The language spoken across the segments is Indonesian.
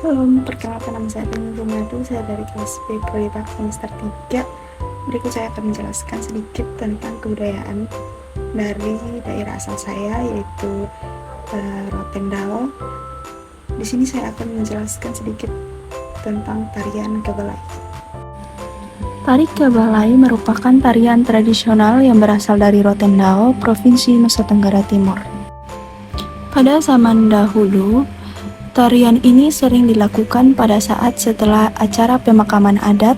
Halo, perkenalkan nama saya Rindu Madu, saya dari kelas B Prodipak semester 3. Berikut saya akan menjelaskan sedikit tentang kebudayaan dari daerah asal saya, yaitu Rotendao. Di sini saya akan menjelaskan sedikit tentang tarian Kebalai. Tari Kebalai merupakan tarian tradisional yang berasal dari Rotendao, Provinsi Nusa Tenggara Timur. Pada zaman dahulu, tarian ini sering dilakukan pada saat setelah acara pemakaman adat.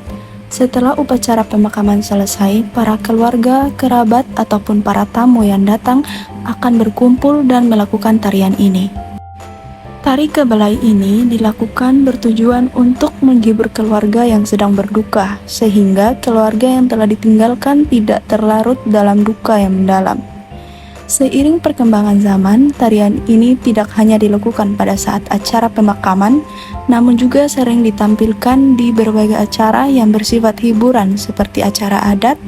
Setelah upacara pemakaman selesai, para keluarga, kerabat, ataupun para tamu yang datang akan berkumpul dan melakukan tarian ini. Tari Kebalai ini dilakukan bertujuan untuk menghibur keluarga yang sedang berduka, sehingga keluarga yang telah ditinggalkan tidak terlarut dalam duka yang mendalam. Seiring perkembangan zaman, tarian ini tidak hanya dilakukan pada saat acara pemakaman, namun juga sering ditampilkan di berbagai acara yang bersifat hiburan seperti acara adat,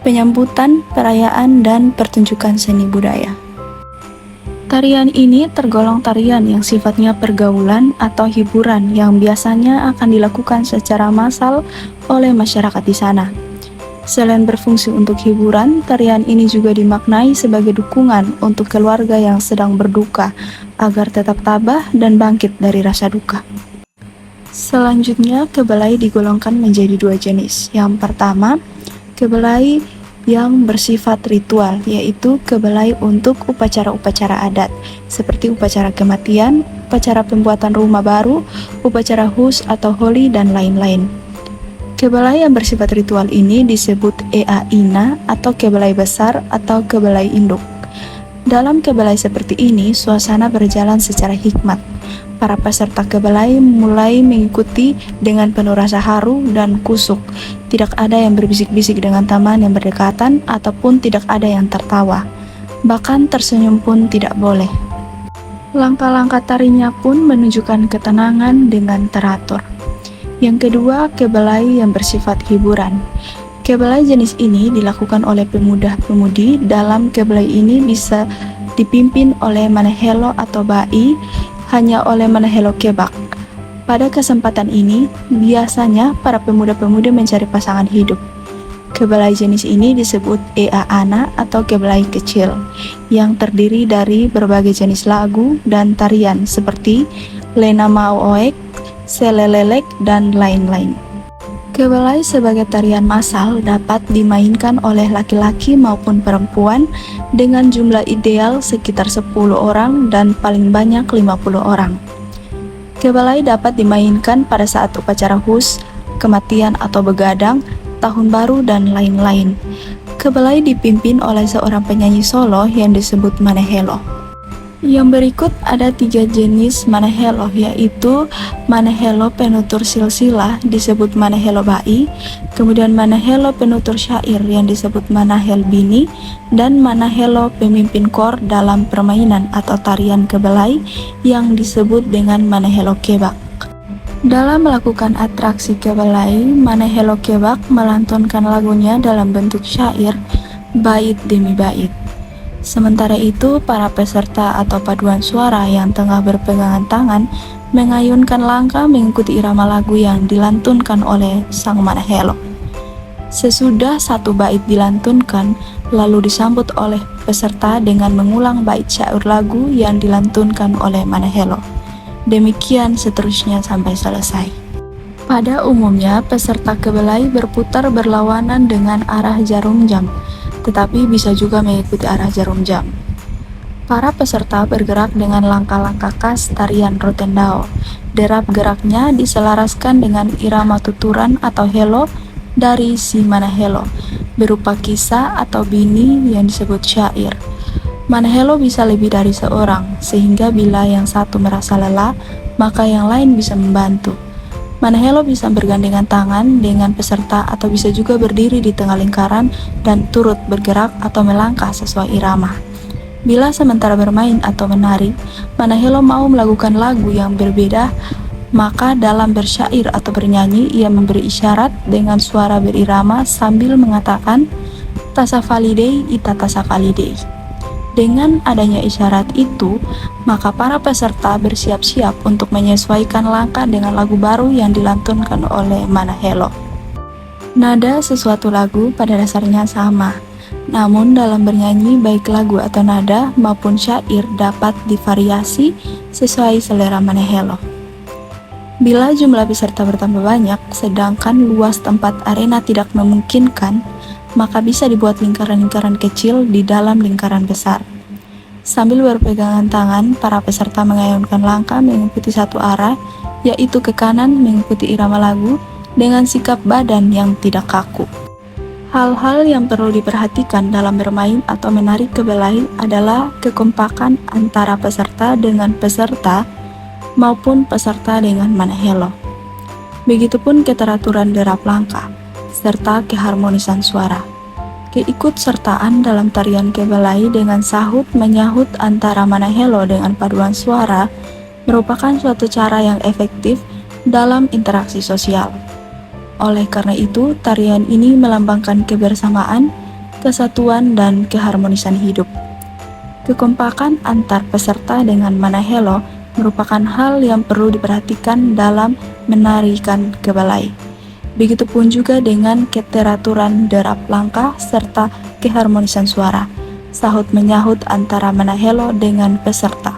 penyambutan, perayaan, dan pertunjukan seni budaya. Tarian ini tergolong tarian yang sifatnya pergaulan atau hiburan yang biasanya akan dilakukan secara massal oleh masyarakat di sana. Selain berfungsi untuk hiburan, tarian ini juga dimaknai sebagai dukungan untuk keluarga yang sedang berduka agar tetap tabah dan bangkit dari rasa duka. Selanjutnya, Kebalai digolongkan menjadi dua jenis. Yang pertama, Kebalai yang bersifat ritual, yaitu Kebalai untuk upacara-upacara adat, seperti upacara kematian, upacara pembuatan rumah baru, upacara hus atau holi, dan lain-lain. Kebalai yang bersifat ritual ini disebut Ea Ina atau Kebalai besar atau Kebalai induk. Dalam Kebalai seperti ini, suasana berjalan secara hikmat. Para peserta Kebalai mulai mengikuti dengan penuh rasa haru dan kusuk. Tidak ada yang berbisik-bisik dengan teman yang berdekatan ataupun tidak ada yang tertawa. Bahkan tersenyum pun tidak boleh. Langkah-langkah tarinya pun menunjukkan ketenangan dengan teratur. Yang kedua, Kebalai yang bersifat hiburan. Kebalai jenis ini dilakukan oleh pemuda-pemudi. Dalam Kebalai ini bisa dipimpin oleh manehelo atau bai, hanya oleh manehelo kebak. Pada kesempatan ini, biasanya para pemuda-pemudi mencari pasangan hidup. Kebalai jenis ini disebut Ea Ana atau Kebalai kecil, yang terdiri dari berbagai jenis lagu dan tarian seperti Lena Mau Oek, Selelelek, dan lain-lain. Kebalai sebagai tarian massal dapat dimainkan oleh laki-laki maupun perempuan dengan jumlah ideal sekitar 10 orang dan paling banyak 50 orang. Kebalai dapat dimainkan pada saat upacara hus, kematian atau begadang, tahun baru, dan lain-lain. Kebalai dipimpin oleh seorang penyanyi solo yang disebut manehelo. Yang berikut ada 3 jenis manehelo, yaitu manehelo penutur silsilah disebut manehelo bai, kemudian manehelo penutur syair yang disebut manahel bini, dan manehelo pemimpin kor dalam permainan atau tarian Kebalai yang disebut dengan manehelo kebak. Dalam melakukan atraksi Kebalai, manehelo kebak melantunkan lagunya dalam bentuk syair, bait demi bait. Sementara itu, para peserta atau paduan suara yang tengah berpegangan tangan mengayunkan langkah mengikuti irama lagu yang dilantunkan oleh sang manehelo. Sesudah satu bait dilantunkan, lalu disambut oleh peserta dengan mengulang bait syair lagu yang dilantunkan oleh manehelo. Demikian seterusnya sampai selesai. Pada umumnya, peserta Kebalai berputar berlawanan dengan arah jarum jam, tetapi bisa juga mengikuti arah jarum jam. Para peserta bergerak dengan langkah-langkah khas tarian Rotendao. Derap geraknya diselaraskan dengan irama tuturan atau helo dari si manehelo, berupa kisah atau bini yang disebut syair. Manehelo bisa lebih dari seorang, sehingga bila yang satu merasa lelah, maka yang lain bisa membantu. Manehelo bisa bergandengan tangan dengan peserta atau bisa juga berdiri di tengah lingkaran dan turut bergerak atau melangkah sesuai irama. Bila sementara bermain atau menari, manehelo mau melakukan lagu yang berbeda, maka dalam bersyair atau bernyanyi ia memberi isyarat dengan suara berirama sambil mengatakan tasafalidei ita tasafalidei. Dengan adanya isyarat itu, maka para peserta bersiap-siap untuk menyesuaikan langkah dengan lagu baru yang dilantunkan oleh Manahelo. Nada sesuatu lagu pada dasarnya sama, namun dalam bernyanyi baik lagu atau nada maupun syair dapat divariasi sesuai selera Manahelo. Bila jumlah peserta bertambah banyak, sedangkan luas tempat arena tidak memungkinkan, maka bisa dibuat lingkaran-lingkaran kecil di dalam lingkaran besar. Sambil berpegangan tangan, para peserta mengayunkan langkah mengikuti satu arah, yaitu ke kanan mengikuti irama lagu dengan sikap badan yang tidak kaku. Hal-hal yang perlu diperhatikan dalam bermain atau menari kebelai adalah kekompakan antara peserta dengan peserta maupun peserta dengan Manahelo. Begitupun keteraturan derap langkah, serta keharmonisan suara. Keikutsertaan dalam tarian kebelai dengan sahut menyahut antara Manahelo dengan paduan suara merupakan suatu cara yang efektif dalam interaksi sosial. Oleh karena itu, tarian ini melambangkan kebersamaan, kesatuan, dan keharmonisan hidup. Kekompakan antar peserta dengan Manahelo merupakan hal yang perlu diperhatikan dalam menarikan kebelai. Begitupun juga dengan keteraturan derap langkah serta keharmonisan suara, sahut menyahut antara Manahelo dengan peserta.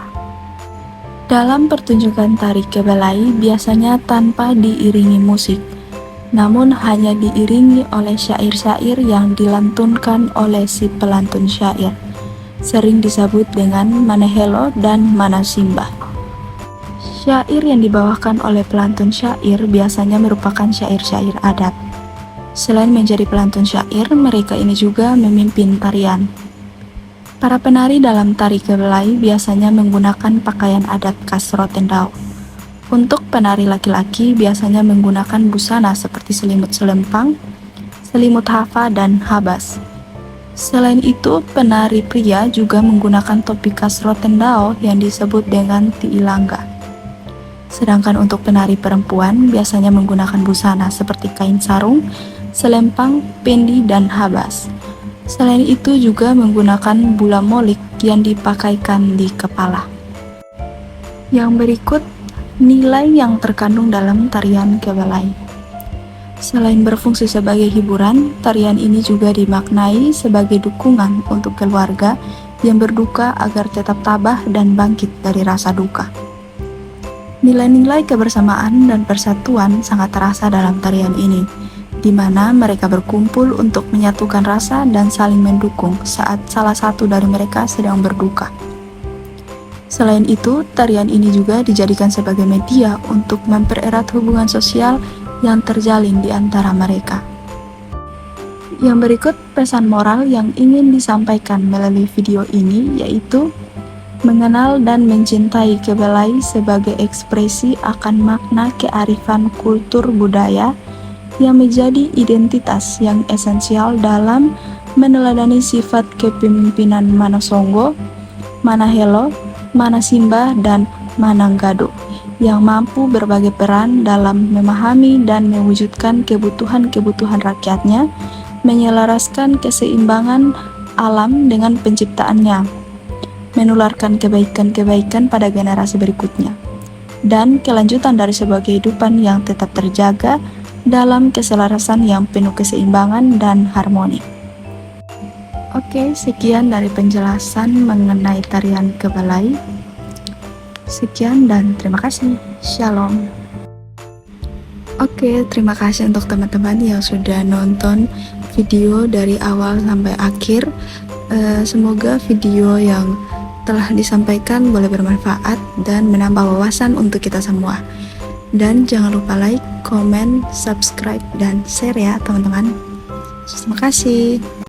Dalam pertunjukan tari kebelai biasanya tanpa diiringi musik, namun hanya diiringi oleh syair-syair yang dilantunkan oleh si pelantun syair, sering disebut dengan Manahelo dan Manasimba. Syair yang dibawakan oleh pelantun syair biasanya merupakan syair-syair adat. Selain menjadi pelantun syair, mereka ini juga memimpin tarian. Para penari dalam tari kebelai biasanya menggunakan pakaian adat khas Rotendao. Untuk penari laki-laki biasanya menggunakan busana seperti selimut selempang, selimut hafa, dan habas. Selain itu, penari pria juga menggunakan topi khas Rotendao yang disebut dengan tiilanga. Sedangkan untuk penari perempuan biasanya menggunakan busana seperti kain sarung, selempang, pendi, dan habas. Selain itu juga menggunakan bula molik yang dipakaikan di kepala. Yang berikut nilai yang terkandung dalam tarian kebelai. Selain berfungsi sebagai hiburan, tarian ini juga dimaknai sebagai dukungan untuk keluarga yang berduka agar tetap tabah dan bangkit dari rasa duka. Nilai-nilai kebersamaan dan persatuan sangat terasa dalam tarian ini, di mana mereka berkumpul untuk menyatukan rasa dan saling mendukung saat salah satu dari mereka sedang berduka. Selain itu, tarian ini juga dijadikan sebagai media untuk mempererat hubungan sosial yang terjalin di antara mereka. Yang berikut pesan moral yang ingin disampaikan melalui video ini yaitu mengenal dan mencintai kebelai sebagai ekspresi akan makna kearifan kultur budaya yang menjadi identitas yang esensial dalam meneladani sifat kepemimpinan Manasonggo, Manahelo, Manasimba, dan Mananggado yang mampu berbagai peran dalam memahami dan mewujudkan kebutuhan-kebutuhan rakyatnya, menyelaraskan keseimbangan alam dengan penciptaannya, menularkan kebaikan-kebaikan pada generasi berikutnya, dan kelanjutan dari sebuah kehidupan yang tetap terjaga dalam keselarasan yang penuh keseimbangan dan harmoni. Oke, sekian dari penjelasan mengenai tarian kebelai. Sekian dan terima kasih. Shalom. Oke, terima kasih untuk teman-teman yang sudah nonton video dari awal sampai akhir. Semoga video yang telah disampaikan boleh bermanfaat dan menambah wawasan untuk kita semua. Dan jangan lupa like, comment, subscribe, dan share ya teman-teman. Terima kasih.